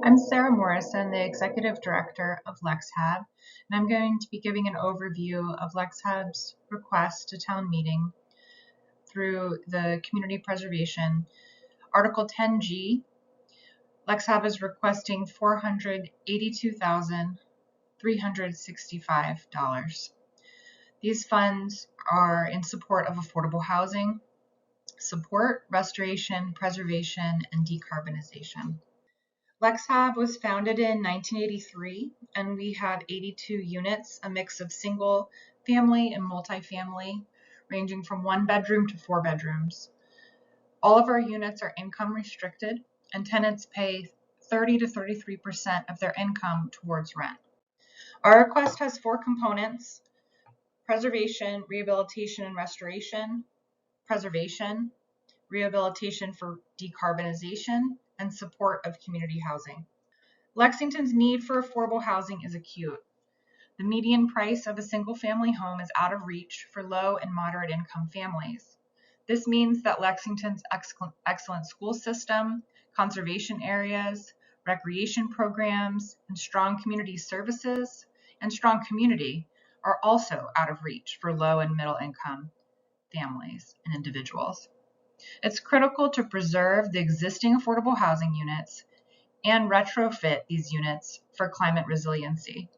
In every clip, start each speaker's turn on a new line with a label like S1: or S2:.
S1: I'm Sarah Morrison, the Executive Director of LexHAB, and I'm going to be giving an overview of LexHAB's request to town meeting through the community preservation. Article 10G, LexHAB is requesting $482,365. These funds are in support of affordable housing, support, restoration, preservation, and decarbonization. LexHAB was founded in 1983, and we have 82 units, a mix of single family and multifamily, ranging from 1 bedroom to 4 bedrooms. All of our units are income restricted, and tenants pay 30 to 33% of their income towards rent. Our request has 4 components: preservation, rehabilitation, and restoration, preservation, rehabilitation for decarbonization, and support of community housing. Lexington's need for affordable housing is acute. The median price of a single-family home is out of reach for low and moderate income families. This means that Lexington's excellent school system, conservation areas, recreation programs, and strong community services and strong community are also out of reach for low and middle income families and individuals. It's critical to preserve the existing affordable housing units and retrofit these units for climate resiliency.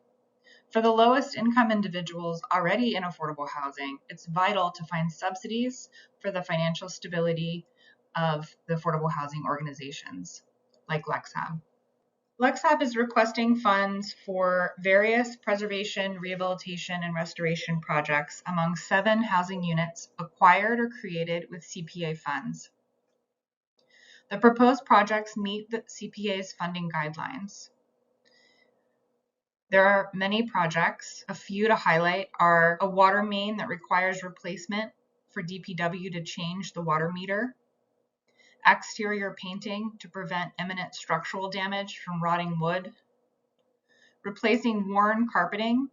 S1: For the lowest income individuals already in affordable housing, it's vital to find subsidies for the financial stability of the affordable housing organizations like LexHAB. LexHAB is requesting funds for various preservation, rehabilitation, and restoration projects among 7 housing units acquired or created with CPA funds. The proposed projects meet the CPA's funding guidelines. There are many projects. A few to highlight are a water main that requires replacement for DPW to change the water meter, exterior painting to prevent imminent structural damage from rotting wood, replacing worn carpeting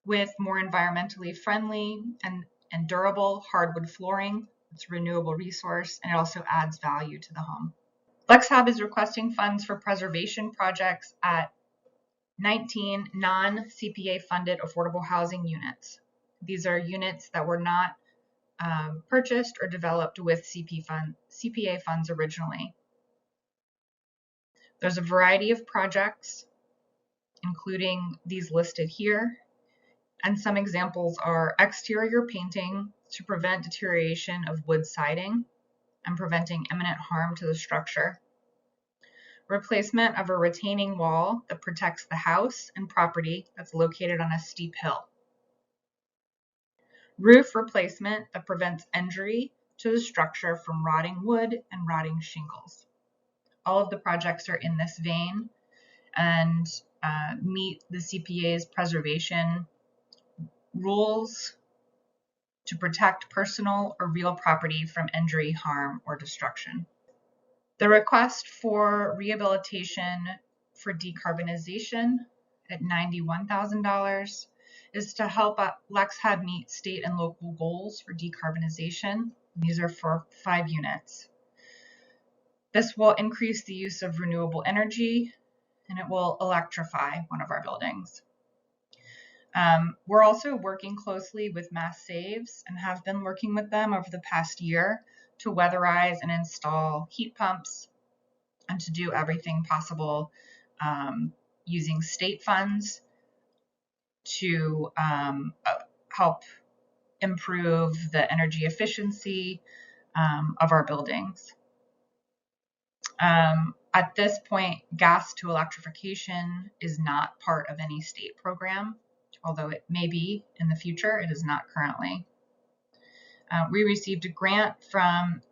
S1: with more environmentally friendly and durable hardwood flooring. It's a renewable resource, and it also adds value to the home. LexHAB is requesting funds for preservation projects at 19 non-CPA funded affordable housing units. These are units that were not purchased or developed with CPA funds originally. There's a variety of projects, including these listed here, and some examples are exterior painting to prevent deterioration of wood siding and preventing imminent harm to the structure, replacement of a retaining wall that protects the house and property that's located on a steep hill, roof replacement that prevents injury to the structure from rotting wood and rotting shingles. All of the projects are in this vein and meet the CPA's preservation rules to protect personal or real property from injury, harm, or destruction. The request for rehabilitation for decarbonization at $91,000 is to help LexHAB meet state and local goals for decarbonization. These are for 5 units. This will increase the use of renewable energy, and it will electrify one of our buildings. We're also working closely with Mass Saves and have been working with them over the past year to weatherize and install heat pumps and to do everything possible using state funds to help improve the energy efficiency of our buildings. At this point, gas to electrification is not part of any state program, although it may be in the future. It is not currently. We received a grant from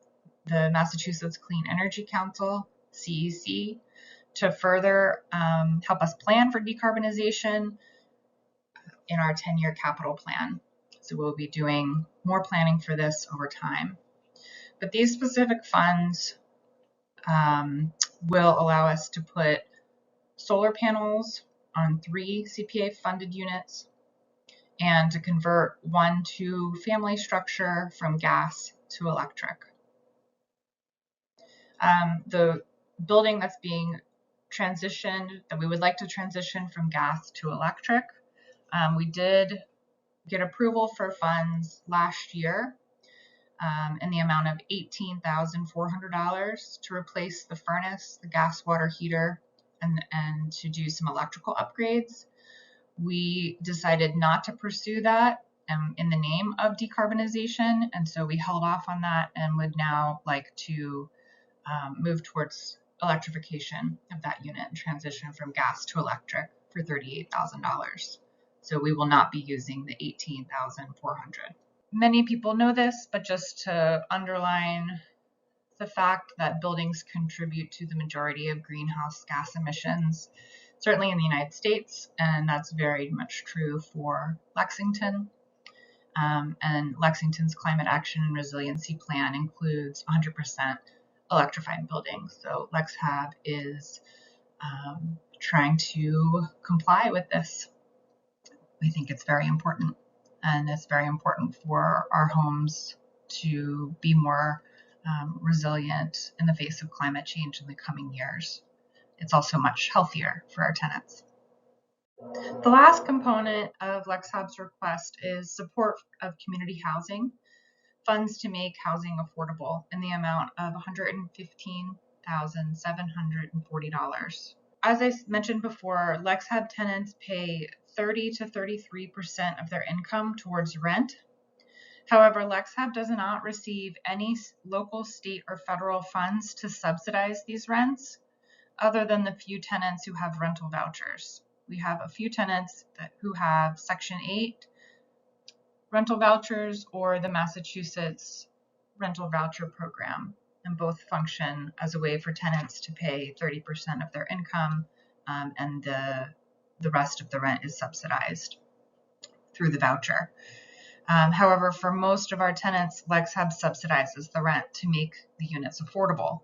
S1: the Massachusetts Clean Energy Council, CEC, to further help us plan for decarbonization in our 10-year capital plan. So we'll be doing more planning for this over time. But these specific funds will allow us to put solar panels on 3 CPA funded units and to convert 1 2-family structure from gas to electric. The building that's being we would like to transition from gas to electric. We did get approval for funds last year in the amount of $18,400 to replace the furnace, the gas water heater, and to do some electrical upgrades. We decided not to pursue that in the name of decarbonization, and so we held off on that and would now like to move towards electrification of that unit and transition from gas to electric for $38,000. So we will not be using the $18,400. Many people know this, but just to underline the fact that buildings contribute to the majority of greenhouse gas emissions, certainly in the United States, and that's very much true for Lexington. And Lexington's Climate Action and Resiliency Plan includes 100% electrified buildings. So LexHAB is trying to comply with this. We think it's very important, and it's very important for our homes to be more resilient in the face of climate change in the coming years. It's also much healthier for our tenants. The last component of LexHAB's request is support of community housing, funds to make housing affordable in the amount of $115,740. As I mentioned before, LexHAB tenants pay 30 to 33% of their income towards rent. However, LexHAB does not receive any local, state, or federal funds to subsidize these rents, other than the few tenants who have rental vouchers. We have a few tenants who have Section 8 rental vouchers or the Massachusetts rental voucher program, and both function as a way for tenants to pay 30% of their income, and the rest of the rent is subsidized through the voucher. However, for most of our tenants, LexHAB subsidizes the rent to make the units affordable.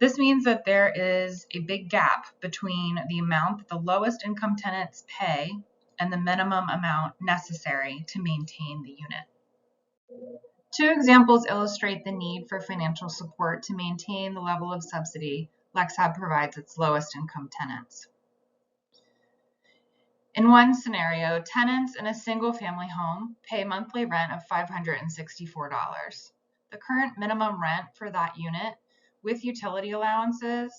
S1: This means that there is a big gap between the amount that the lowest income tenants pay and the minimum amount necessary to maintain the unit. Two examples illustrate the need for financial support to maintain the level of subsidy LexHAB provides its lowest income tenants. In one scenario, tenants in a single family home pay monthly rent of $564. The current minimum rent for that unit with utility allowances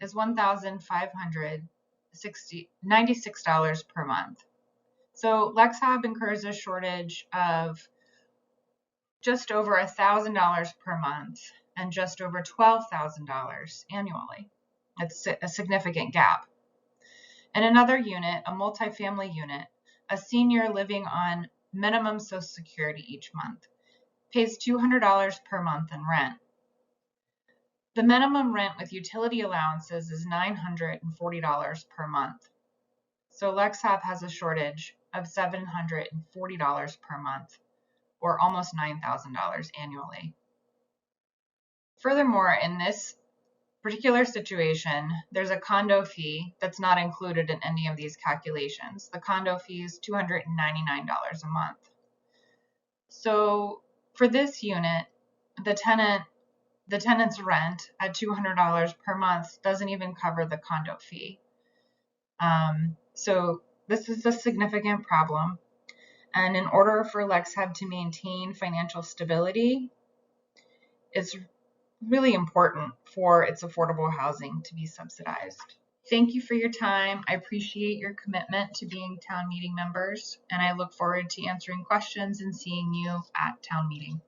S1: is $1,596 per month. So LexHAB incurs a shortage of just over $1,000 per month and just over $12,000 annually. It's a significant gap. In another unit, a multifamily unit, a senior living on minimum Social Security each month pays $200 per month in rent. The minimum rent with utility allowances is $940 per month. So LexHAB has a shortage of $740 per month, or almost $9,000 annually. Furthermore, in this particular situation, there's a condo fee that's not included in any of these calculations. The condo fee is $299 a month. So for this unit, the tenant's rent at $200 per month doesn't even cover the condo fee. So this is a significant problem. And in order for LexHAB to maintain financial stability, it's really important for its affordable housing to be subsidized. Thank you for your time. I appreciate your commitment to being town meeting members, and I look forward to answering questions and seeing you at town meeting.